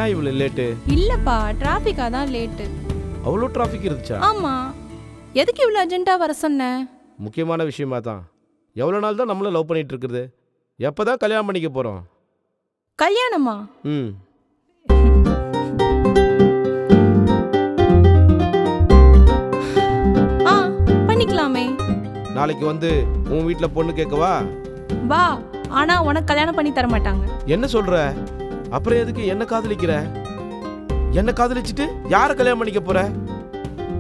ஏன் இவ்வளவு லேட்டு? இல்லப்பா, டிராஃபிக்கா தான் லேட்டு. அவ்வளோ டிராஃபிக் இருந்துச்சா? ஆமா. எதுக்கு இவ்வளவு அர்ஜென்ட்டா வர சொன்ன? முக்கியமான விஷயமா தான். எவ்வளோ நாள் தான் நம்மள லவ் பண்ணிட்டு இருக்குது? எப்பதான் கல்யாணம் பண்ணிக்க போறோம்? கல்யாணமா? ம். ஆ, பண்ணிக்கலாமே. நாளைக்கு வந்து உன் வீட்ல பொண்ணு கேட்கவா? வா. ஆனா உனக்கு கல்யாணம் பண்ணி தர மாட்டாங்க. என்ன சொல்ற? அப்புறம் எதுக்கு என்ன காதலிக்கிற? என்ன காதலிச்சிட்டு யார கல்யாணம் பண்ணிக்க போற?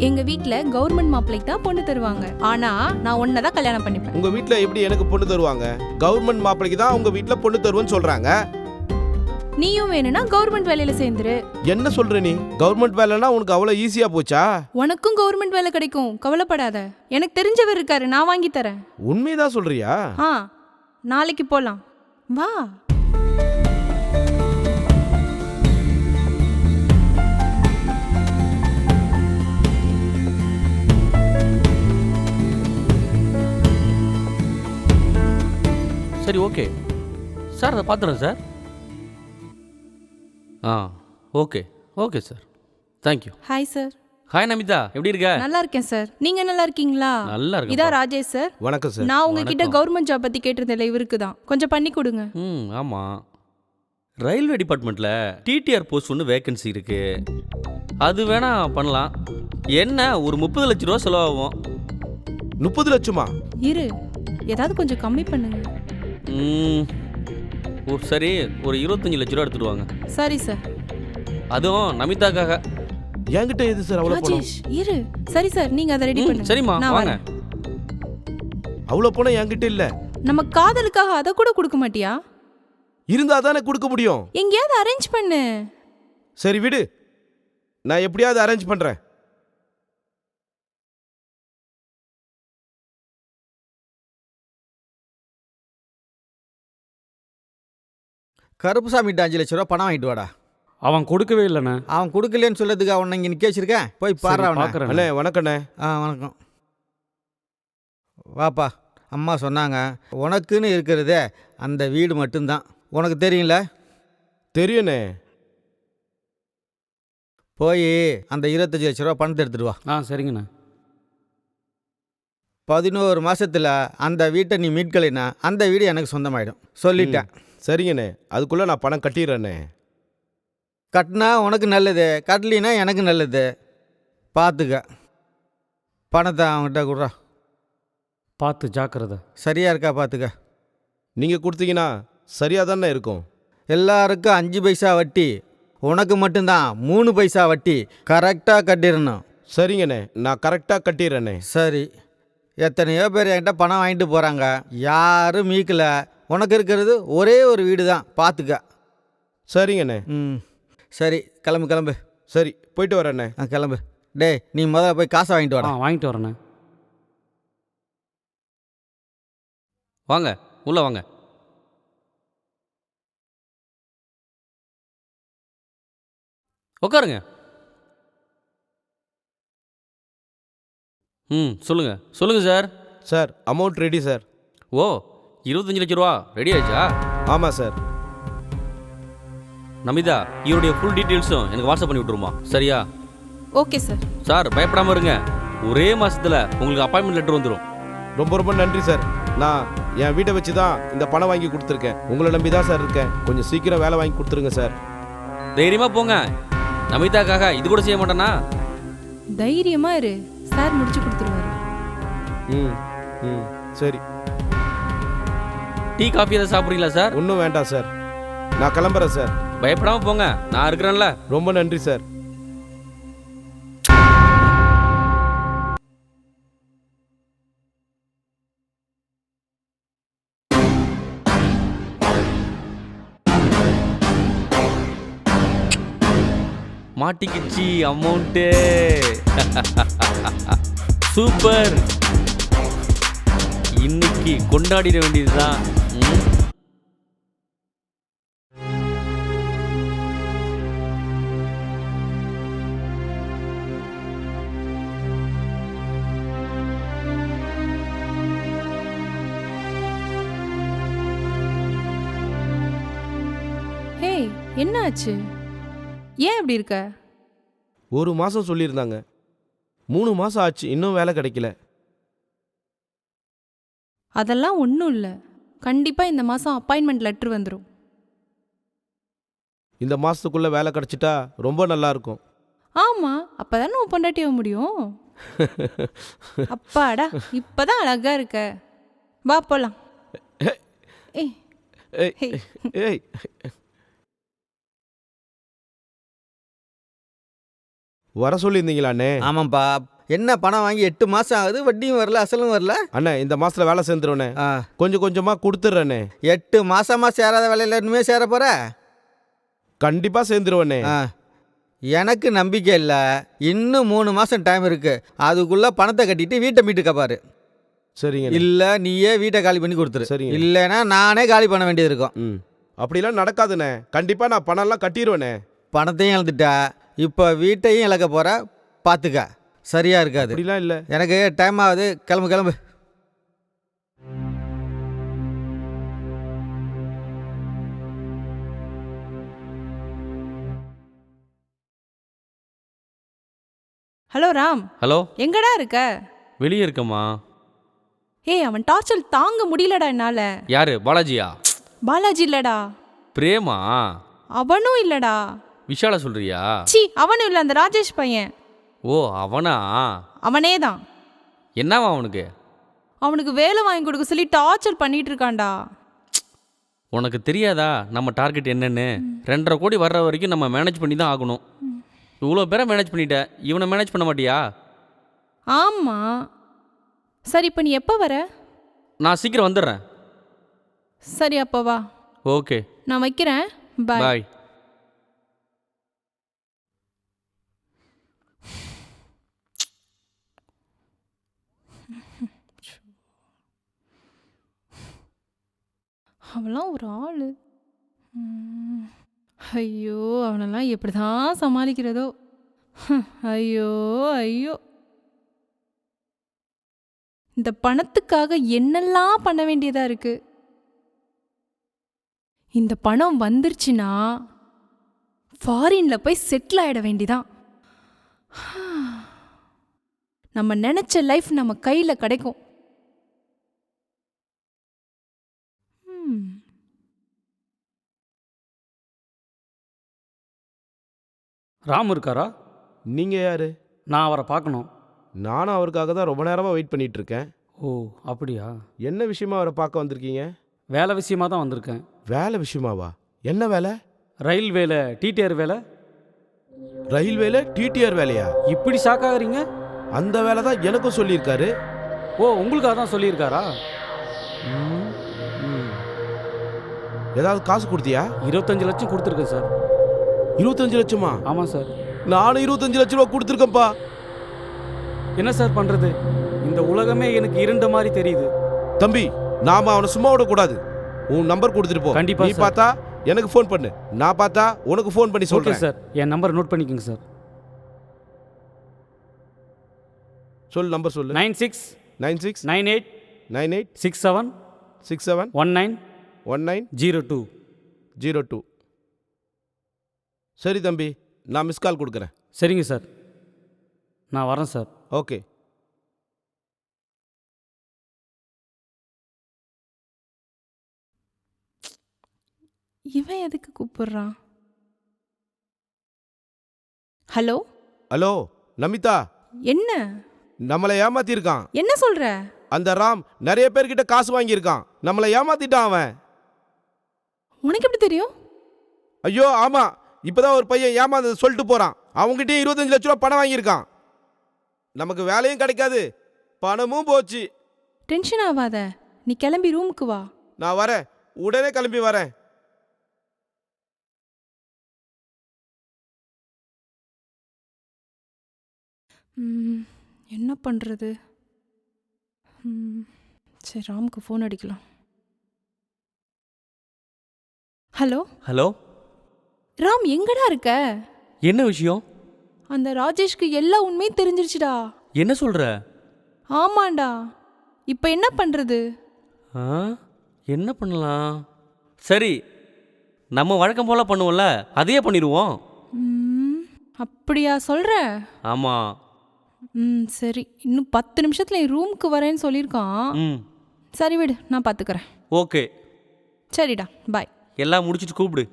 எங்க வீட்ல கவர்மெண்ட் மாப்பிள்ளைக்கு தான் பொண்ணு தருவாங்க. ஆனா நான் உன்னை தான் கல்யாணம் பண்ணிப்பேன். உங்க வீட்ல எப்படி எனக்கு பொண்ணு தருவாங்க? கவர்மெண்ட் மாப்பிளைக்கு தான் உங்க வீட்ல பொண்ணு தருவேன்னு சொல்றாங்க. நீயும் வேணும்னா கவர்மெண்ட் வேலையில சேர்ந்துரு. என்ன சொல்ற நீ? கவர்மெண்ட் வேலைன்னா உனக்கு அவ்வளவு ஈஸியா போச்சா? உனக்கும் கவர்மெண்ட் வேலை கிடைக்கும், கவலைப்படாத. எனக்கு தெரிஞ்சவர் இருக்காரு, நான் வாங்கி தரேன். உண்மைதான் சொல்றியா? ஆ, நாளைக்கு போலாம். வா. சரி, ஓகே சார், அதை பார்த்துறேன் சார். ஆ, okay okay sir, thank you. Hi sir. Hi Namita, எப்படி இருக்க? நல்லா இருக்கேன் சார். நீங்க நல்லா இருக்கீங்களா? நல்லா இருக்கேன். இதான் ராஜேஷ் சார். வணக்கம் சார். நான் உங்ககிட்ட வணக்கம். கவர்மெண்ட் ஜாப் பத்தி கேட்டிருந்தேன்ல, இவருக்கு தான். கொஞ்சம் பண்ணி கொடுங்க. ஆமாம், ரயில்வே டிபார்ட்மெண்ட்டில் டிடிஆர் போஸ்ட் ஒன்று வேகன்சி இருக்கு. அது வேணா பண்ணலாம். என்ன ஒரு 30 லட்ச ரூபா செலவாகும். 30 லட்சமா? இரு, ஏதாவது கொஞ்சம் கம்மி பண்ணுங்க. சரி, ஒரு 25 லட்ச ரூபா எடுத்துடுவாங்க. சரி சார். அதுவும் நமிதாக்காக. என்கிட்ட எது சார் அவ்வளவு பணம்? ராஜேஷ் இரு. சரி சார், நீங்க அதை ரெடி பண்ணுங்க. சரிம்மா, நான் வாங்க. வரேன். அவ்வளவு பணம் என்கிட்ட இல்ல. நம்ம காதலுக்காக அதை கூட கொடுக்க மாட்டியா? இருந்தா தானே கொடுக்க முடியும். எங்கேயாவது அரேஞ்ச் பண்ணு. சரி விடு, நான் எப்படியாவது அரேஞ்ச் பண்றேன். கருப்புசாமிகிட்ட 5 லட்ச ரூபா பணம் வாங்கிட்டு வாடா. அவன் கொடுக்கவே இல்லைண்ணே. அவன் கொடுக்கலன்னு சொல்லதுக்கு அவனை இங்கே நிற்க வச்சிருக்கேன். போய் பாரு அவனை. பார்க்குறேன். அண்ணே வணக்கண்ணே. வணக்கம். வாப்பா. அம்மா சொன்னாங்க உனக்குன்னு இருக்கிறதே அந்த வீடு மட்டும்தான். உனக்கு தெரியும்ல? தெரியுண்ணே. போய் அந்த 25 லட்ச ரூபா பணத்தை எடுத்துட்டு வா. சரிங்கண்ணே. 11 மாசத்துல அந்த வீட்டை நீ மீட்கலைன்னா அந்த வீடு எனக்கு சொந்தமாயிடும். சொல்லிட்டேன். சரிங்கண்ணே, அதுக்குள்ள நான் பணம் கட்டிடுறேண்ணே. கட்டினா உனக்கு நல்லது, கட்டலினா எனக்கு நல்லது. பார்த்துக்க. பணத்தை அவன்கிட்ட கொடுறா. பார்த்து ஜாக்கிரதை. சரியா இருக்கா பார்த்துக்க. நீங்க கொடுத்தீங்கன்னா சரியா தானே இருக்கும். எல்லாருக்கும் 5 பைசா வட்டி, உனக்கு மட்டும்தான் 3 பைசா வட்டி. கரெக்டாக கட்டிடணும். சரிங்கண்ணே, நான் கரெக்டா கட்டிடுறேண்ணே. சரி. எத்தனையோ பேர் என்கிட்ட பணம் வாங்கிட்டு போகிறாங்க, யாரும் மீக்கல. உனக்கு இருக்கிறது ஒரே ஒரு வீடு தான், பார்த்துக்க. சரிங்கண்ணே. சரி, கிளம்பு கிளம்பு. சரி, போயிட்டு வரேண்ணே. கிளம்பு. டேய், நீ முதல்ல போய் காசை வாங்கிட்டு வாடா. வாங்கிட்டு வரேண்ணே. வாங்க, உள்ள வாங்க. உட்காருங்க. சொல்லுங்க சொல்லுங்க sir. Sir, amount ready sir. ஓ, 25 லட்ச ரூபா ரெடி ஆயிடுச்சா? ஆமாம் சார். நமிதா, இவருடைய ஃபுல் டீட்டெயில்ஸும் எனக்கு வாட்ஸ்அப் பண்ணி விட்டுருமா? சரியா? Okay sir. சார், பயப்படாமல் இருங்க. ஒரே மாசத்துல உங்களுக்கு அப்பாயின்மெண்ட் லெட்டர் வந்துடும். ரொம்ப ரொம்ப நன்றி சார். நான் என் வீட்டை வச்சு தான் இந்த பணம் வாங்கி கொடுத்துருக்கேன். உங்களை நம்பி தான் சார் இருக்கேன். கொஞ்சம் சீக்கிரம் வேலை வாங்கி கொடுத்துருங்க சார். தைரியமா போங்க. நமிதாக்காக இது கூட செய்ய மாட்டேனா? தைரியமா இரு, சார் முடிச்சு கொடுத்துருவாரு. சரி. டீ காஃபி எதாவது சாப்பிட்றீங்களா சார்? ஒன்றும் வேண்டாம் சார், நான் கிளம்புறேன் சார். பயப்படாமல் போங்க, நான் இருக்கிறேன்ல. ரொம்ப நன்றி சார். மாட்டிக்கிச்சி அமௌண்ட்டு. சூப்பர். இன்னைக்கு கொண்டாடிட வேண்டியதுதான். ஹே, என்ன ஆச்சு? ஏன் இப்படி இருக்க? ஒரு மாதம் சொல்லியிருந்தாங்க, 3 மாதம் ஆச்சு, இன்னும் வேலை கிடைக்கல. அதெல்லாம் ஒன்றும் இல்லை. கண்டிப்பாக இந்த மாதம் அப்பாயின்மெண்ட் லெட்ரு வந்துடும். இந்த மாதத்துக்குள்ளே வேலை கிடச்சிட்டா ரொம்ப நல்லா இருக்கும். ஆமாம், அப்போ தானே உன் பொண்டாட்டி ஆக முடியும். அப்பாடா, இப்போதான் அழகா இருக்க. வா போலாம். ஏய் ஏய் ஏய் வர சொல்லியிருந்தீங்களாண்ணே? ஆமாம்ப்பா. என்ன பணம் வாங்கி 8 மாதம் ஆகுது, வட்டியும் வரல, அசலும் வரல. அண்ணே, இந்த மாதத்தில் வேலை சேர்ந்துருவண்ணே. ஆ, கொஞ்சம் கொஞ்சமாக கொடுத்துட்றேண்ணே. 8 மாசமாக சேராத வேலையில் இனிமே சேர போகிற? கண்டிப்பாக சேர்ந்துருவண்ணே. ஆ, எனக்கு நம்பிக்கை இல்லை. இன்னும் 3 மாதம் டைம் இருக்குது. அதுக்குள்ளே பணத்தை கட்டிட்டு வீட்டை மீட்டுக்க பாரு. சரிங்க. இல்லை நீயே வீட்டை காலி பண்ணி கொடுத்துரு. சரிங்க. இல்லைன்னா நானே காலி பண்ண வேண்டியது இருக்கும். ம், அப்படிலாம் நடக்காதுண்ணே. கண்டிப்பாக நான் பணம்லாம் கட்டிடுவேண்ணே. பணத்தையும் இழந்துட்டா, இப்போ வீட்டையும் இழக்க போகிற. பார்த்துக்க, சரியாக இருக்காது. அப்படிலாம் இல்லை. எனக்கு டைம் ஆகுது, கிளம்பு கிளம்பு. ஹலோ ராம், ஹலோ, எங்கடா இருக்க? வெளியே இருக்கம்மா. ஏய், அவன் டார்ச்சர் தாங்க முடியலடா என்னால. யாரு? பாலாஜியா? பாலாஜி இல்லடா. பிரேமா? அவனும் இல்லடா. விஷாலா சொல்றியா? சி, அவனும் இல்லை, அந்த ராஜேஷ் பையன். ஓ, அவனா? அவனே தான். என்னவா அவனுக்கு? அவனுக்கு வேலை வாங்கி கொடுக்க சொல்லி டார்ச்சர் பண்ணிட்டு இருக்கான்டா. உனக்கு தெரியாதா நம்ம டார்கெட் என்னன்னு? 2.5 கோடி வர்ற வரைக்கும் நம்ம மேனேஜ் பண்ணி தான் ஆகணும். இவ்வளோ பேரை மேனேஜ் பண்ணிட்ட, இவனை மேனேஜ் பண்ண மாட்டியா? ஆமா. சரி, இப்போ நீ எப்போ வர? நான் சீக்கிரம் வந்துடுறேன். சரி, அப்போ வா. ஓகே, நான் வைக்கிறேன். பாய். பாய். அவன்லாம் ஒரு ஆள். ஐயோ, அவனெல்லாம் எப்படி தான் சமாளிக்கிறதோ. ஐயோ ஐயோ, இந்த பணத்துக்காக என்னெல்லாம் பண்ண வேண்டியதா இருக்கு. இந்த பணம் வந்துருச்சுன்னா ஃபாரின்ல போய் செட்டில் ஆயிட வேண்டிதான். நம்ம நினைச்ச லைஃப் நம்ம கையில கிடைக்கும். ராம் இருக்காரா? நீங்கள் யார்? நான் அவரை பார்க்கணும். நானும் அவருக்காக தான் ரொம்ப நேரமாக வெயிட் பண்ணிட்டு இருக்கேன். ஓ, அப்படியா? என்ன விஷயமா அவரை பார்க்க வந்திருக்கீங்க? வேலை விஷயமா தான் வந்திருக்கேன். வேலை விஷயமாவா? என்ன வேலை? ரயில்வேல டிடிஆர் வேலை. ரயில்வேல டிடிஆர் வேலையா? இப்படி ஷாக் ஆகுறீங்க? அந்த வேலை தான் எனக்கும் சொல்லியிருக்காரு. ஓ, உங்களுக்கு அதான் சொல்லியிருக்காரா? ஏதாவது காசு கொடுத்தியா? 25 லட்சம் கொடுத்துருக்கேன் சார். 25 லட்சமா? ஆமாம் சார். நானும் 25 லட்ச ரூபா கொடுத்துருக்கேன்ப்பா. என்ன சார் பண்ணுறது? இந்த உலகமே எனக்கு இருண்ட மாதிரி தெரியுது. தம்பி, நாம அவனை சும்மா விடக்கூடாது. உன் நம்பர் கொடுத்துட்டு போ. கண்டிப்பா நீ சார். பார்த்தா எனக்கு ஃபோன் பண்ணு, நான் பார்த்தா உனக்கு ஃபோன் பண்ணி ஓகே சொல்றேன். சார், என் நம்பர் நோட் பண்ணிக்கோங்க சார். சொல்லு, நம்பர் சொல்லு. 96 96 98 98 67 67 19 19 02. 02. சரி தம்பி, நான் மிஸ் கால் கொடுக்குறேன். சரிங்க சார், நான் வரேன் சார். ஓகே. இவன் எதுக்கு கூப்பிடுறான்? ஹலோ ஹலோ நமிதா, என்ன நம்மளை ஏமாத்திருக்கான். என்ன சொல்ற? அந்த ராம் நிறைய பேர்கிட்ட காசு வாங்கியிருக்கான். நம்மளை ஏமாத்திட்டான் அவன். உனக்கு எப்படி தெரியும்? ஐயோ ஆமா, இப்பதான் ஒரு பையன் ஏமாந்து சொல்லிட்டு போறான். அவங்ககிட்டயே 25 லட்ச ரூபா பணம் வாங்கியிருக்கான். நமக்கு வேலையும் கிடைக்காது, பணமும் போச்சு. டென்ஷன் ஆகாத, நீ கிளம்பி ரூமுக்கு வா. நான் வரேன், உடனே கிளம்பி வரேன். என்ன பண்ணுறது? சரி, ராமுக்கு ஃபோன் அடிக்கலாம். ஹலோ ஹலோ, ராம், எங்கடா இருக்க? என்ன விஷயம்? அந்த ராஜேஷ்க்கு எல்லா உண்மையும் தெரிஞ்சிருச்சுடா. என்ன சொல்ற? ஆமாண்டா. இப்போ என்ன பண்ணுறது? ஆ, என்ன பண்ணலாம்? சரி, நம்ம வழக்கம் போல பண்ணுவோம்ல, அதையே பண்ணிடுவோம். அப்படியா சொல்ற? ஆமாம். சரி, இன்னும் 10 நிமிஷத்துல என் ரூமுக்கு வரேன்னு சொல்லியிருக்கான். ம் சரி விடு, நான் பார்த்துக்கிறேன். ஓகே, சரிடா, பாய். எல்லாம் முடிச்சிட்டு கூப்பிடு.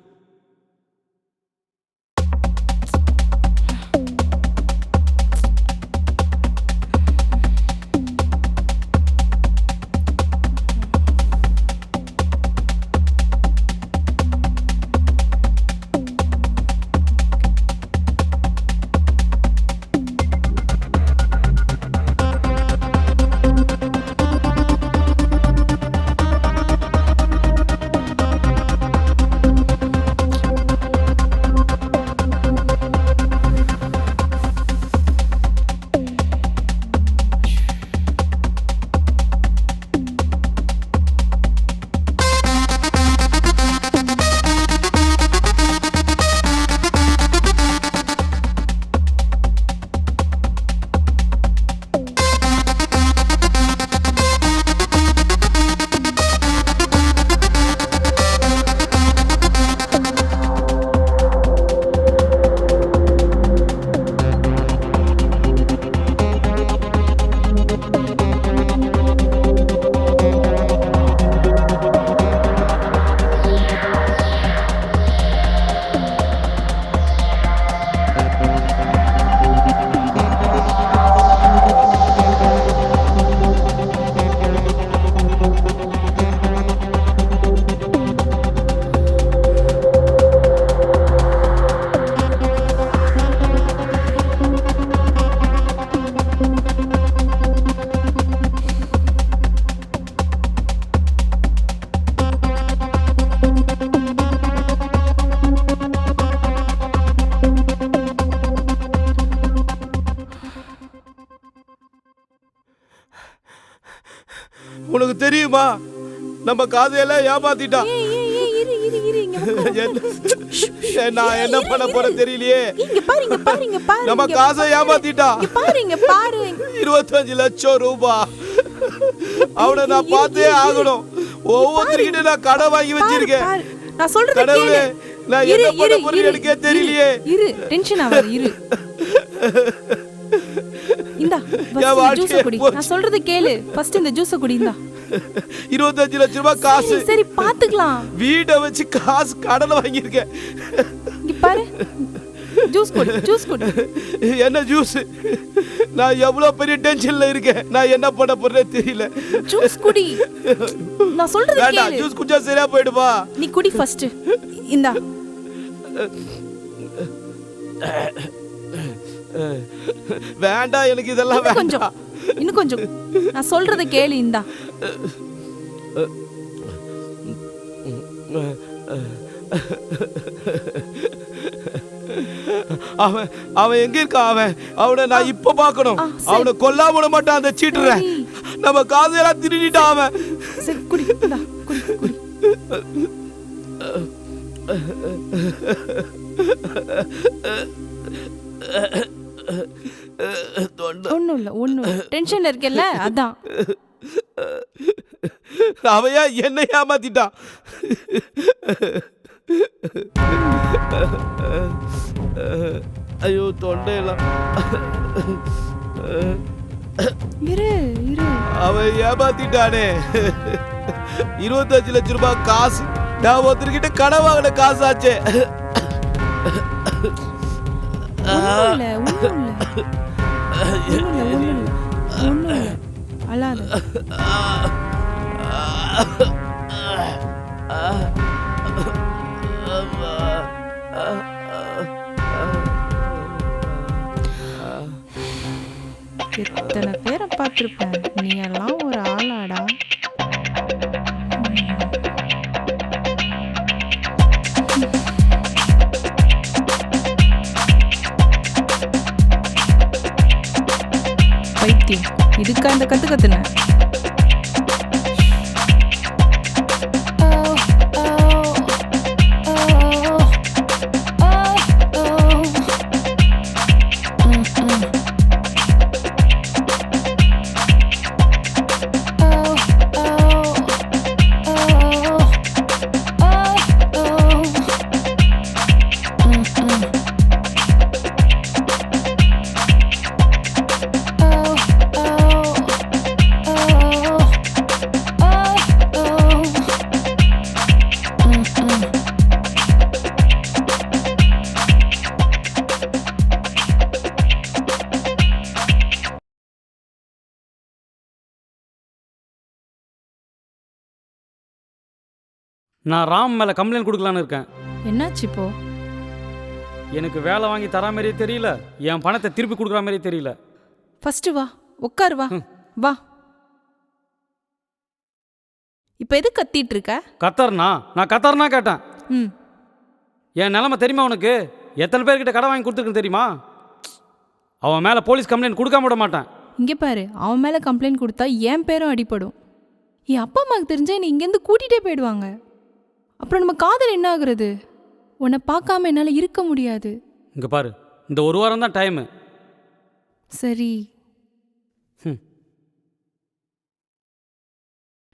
உனக்கு தெரியுமா நம்ம காதையெல்லாம் ஏமாத்திட்டான். ஏய், ஏய், ஏய், இரு, இரு, இரு, இங்க வா. நான் என்ன பண்ண போறேன் தெரியலையே. இங்க பாரு, இங்க பாரு, இங்க பாரு. நம்ம காசை ஏமாத்திட்டான். இங்க பாரு, இங்க பாரு. 25 லட்சம் ரூபாய். அவனை நான் பார்த்தே ஆகணும். ஒவ்வொருத்தர்கிட்ட நான் கடன் வாங்கி வச்சிருக்கேன். பாரு, நான் சொல்றது கடவுளே, கேளு. நான் இரு, என்ன பண்ண இரு, போறேன்னு இரு, எனக்கே தெரியலையே. இரு, டென்ஷன் ஆகாத, இரு. இந்தா, என் first ஜூஸ் வாழ்க்கையே குடி. போச்சு. நான் சொல்றது கேளு. ஃபர்ஸ்ட் இந்த ஜூஸ் குடி, இந்தா. 25 லட்சம் ரூபாய் காசு. சரி, சரி, பாத்துக்கலாம். வீட்டை வச்சு காசு கடன் வாங்கியிருக்கேன். இங்க பாரு, ஜூஸ் குடி, ஜூஸ் குடி. என்ன ஜூஸ்? நான் எவ்வளவு பெரிய டென்ஷன்ல இருக்கேன். நான் என்ன பண்ண போறேன்னு தெரியல. ஜூஸ் குடி. நான் சொல்றது வேண்டாம், கேளு. ஜூஸ் குடிச்சா சரியா போயிடுவா. நீ குடி ஃபர்ஸ்ட். இந்தா. வேண்டாம், எனக்கு இதெல்லாம் இன்னும் கொஞ்சம், வேண்டாம். இன்னும் கொஞ்சம். நான் சொல்றத கேளு, இந்தா. அவன் அவன் எங்க இருக்கான்? அவனை நான் இப்ப பார்க்கணும். சரி. அவனை கொல்லாம விட மாட்டான் அந்த சீட்டுற. சரி. நம்ம காசையெல்லாம் திருடிட்டான் அவன். சரி, குடி, இந்தா, குடி, குடி. ஒண்ணும் இல்ல, ஒண்ணும் இல்ல. டென்ஷன்ல இருக்கேல்ல, அதான். அவன் ஏன் என்னை ஏமாத்திட்டான்? ஐயோ, தொண்டையெல்லாம். இரு, இரு. அவன் ஏமாத்திட்டானே. 25 லட்சம் ரூபாய் காசு. நான் ஒருத்தர்கிட்ட கடன் வாங்கின காசு ஆச்சே. ஒண்ணும் இல்ல, ஒண்ணும் இல்ல. ஒண்ணும் இல்ல, ஒண்ணும் இல்ல. ஒண்ணும் இல்ல. அழாத. எத்தனை பேரை பார்த்திருப்பேன். நீ எல்லாம் ஒரு ஆளாடா. பைத்தியம், இதுக்கா இந்த கத்து கத்துன? நான் ராம் மேலே கம்ப்ளைண்ட் கொடுக்கலான்னு இருக்கேன். என்னாச்சு இப்போ? எனக்கு வேலை வாங்கி தரா மாதிரியே தெரியல, என் பணத்தை திருப்பி கொடுக்குற மாதிரியே தெரியல. ஃபர்ஸ்ட் வா, உட்காரு, வா வா. இப்போ எது கத்திட்டு இருக்க? நான் கத்தர்னா கேட்டேன். ம். என் நிலைமை தெரியுமா உனக்கு? எத்தனை பேர்கிட்ட கடை வாங்கி கொடுத்துருக்குன்னு தெரியுமா? அவன் மேலே போலீஸ் கம்ப்ளைண்ட் கொடுக்காம விட மாட்டேன். இங்கே பாரு, அவன் மேலே கம்ப்ளைண்ட் கொடுத்தா என் பேரும் அடிபடும். என் அப்பா அம்மாவுக்கு தெரிஞ்சா என்னை இங்கேருந்து கூட்டிகிட்டே போயிடுவாங்க. அப்புறம் நம்ம காதல் என்ன ஆகுறது? உன்னை பார்க்காம என்னால் இருக்க முடியாது. இங்கே பாரு, இந்த ஒரு வாரம் தான் டைமு. சரி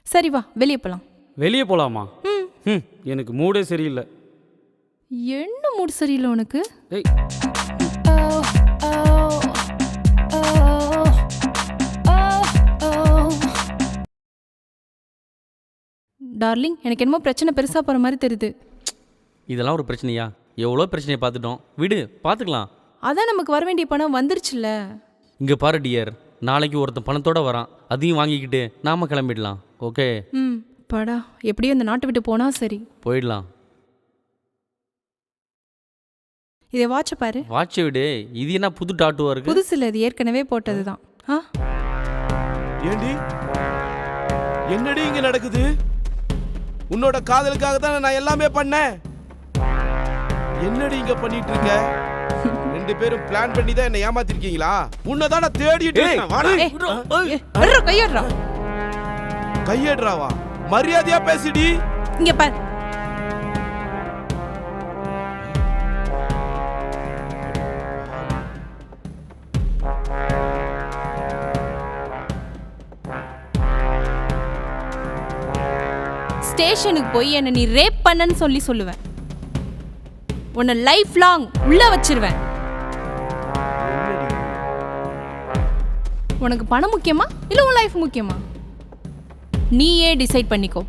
சரி, வா வெளியே போகலாம். வெளியே போகலாமா? ம். எனக்கு மூடே சரியில்லை. என்ன மூடு சரியில்லை உனக்கு? ஏய், டார்லிங், எனக்கு என்னமோ பிரச்சனை பெருசாக போகிற மாதிரி தெரியுது. இதெல்லாம் ஒரு பிரச்சனையா? எவ்வளோ பிரச்சனையை பார்த்துட்டோம், விடு பார்த்துக்கலாம். அதான் நமக்கு வர வேண்டிய பணம் வந்துருச்சுல்ல. இங்கே பாரு டியர், நாளைக்கு ஒருத்தன் பணத்தோட வரான், அதையும் வாங்கிக்கிட்டு நாம கிளம்பிடலாம். ஓகே? ம். படா, எப்படியும் இந்த நாட்டை விட்டு போனா சரி. போயிடலாம். இதை வாட்ச பாரு. வாட்சை விடு, இது என்ன புது டாட்டுவா இருக்கு? புதுசு இல்லை, இது ஏற்கனவே போட்டது தான். ஆ, ஏண்டி என்னடி இங்க நடக்குது? உன்னோட காதலுக்காக தான் நான் எல்லாமே பண்ணேன். என்னடி இங்க பண்ணிட்டு இருக்க? ரெண்டு பேரும் பிளான் பண்ணி தான் என்ன ஏமாத்திருக்கீங்களா? உன்னதான் நான் தேடிட்டு இருக்கேன். வாடா. கையடுறா. கையேடுறாவா? மரியாதையா பேசிடி. இங்க பாரு. ஸ்டேஷனுக்கு போய் என்ன நீ ரேப் பண்ணன்னு சொல்லுவேன். உன்னை லைஃப் லாங் உள்ள வச்சிருவேன். உனக்கு பணம் முக்கியமா இல்ல உன் லைஃப் முக்கியமா? நீயே டிசைட் பண்ணிக்கோ.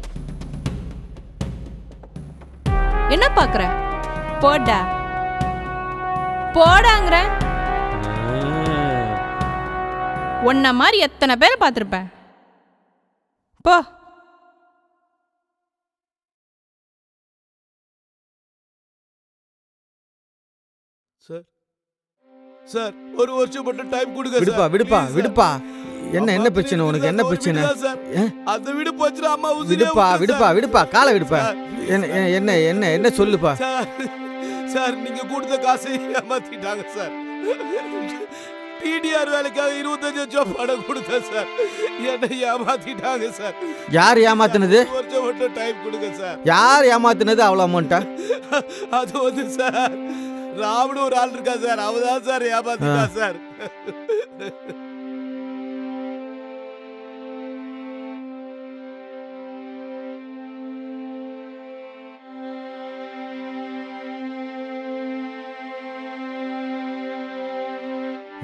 என்ன பாக்குற? போடா போடாங்கற. உன்ன மாதிரி எத்தனை பேரை பார்த்திருப்பேன். போ. சார் சார், ஒரு வருஷம் மட்டும் டைம் கொடுங்க. விடுப்பா விடுப்பா விடுப்பா. என்ன பிரச்சனை உனக்கு? என்ன பிரச்சனை? அந்த வீடு போச்சுனா அம்மா உசிரியா விடுப்பா விடுப்பா விடுப்பா, காலை விடுப்பா. என்ன என்ன என்ன சொல்லுப்பா. சார், நீங்க கொடுத்த காசை ஏமாத்திட்டாங்க சார். டிடிஆர் வேலைக்காக 25 லட்சம் பணம் கொடுத்தேன் சார். என்னை ஏமாத்திட்டாங்க சார். யார் ஏமாத்துனது? ஒரு வருஷம் மட்டும் டைம் கொடுங்க சார். யார் ஏமாத்துனது? அவ்வளோ அமௌண்ட்டா? அது வந்து சார், ராவணு ஒரு ஆள் இருக்கா சார், அவதான் சார் ஏமாத்திட்டா சார்.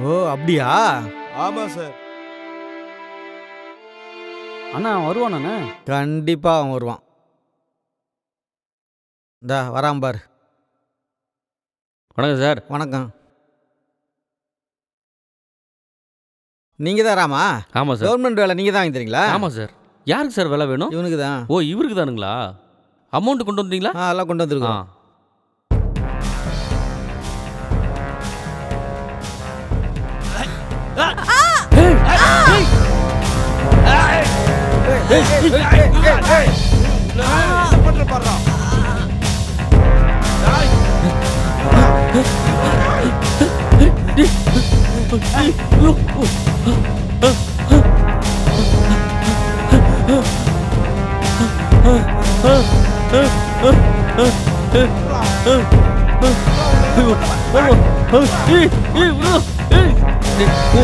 ஓ அப்படியா? ஆமா சார். அண்ணா வருவானண்ணே? கண்டிப்பா அவன் வருவான். இந்தா வரான் பார். வணக்கம் சார். வணக்கம். நீங்க தான் ராமா? ஆமாம் சார். கவர்மெண்ட் வேலை நீங்க தான் வாங்கி தரீங்களா? ஆமாம் சார். யாருக்கு சார் வேலை வேணும்? இவனுக்கு தான். ஓ, இவருக்கு தானுங்களா? அமௌண்ட் கொண்டு வந்துட்டீங்களா? எல்லாம் கொண்டு வந்துருக்கோம். பண்ற பாருடா.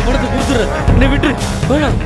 பணத்தை கொடுத்துரு, என்னை விட்டுரு. வேணாம்.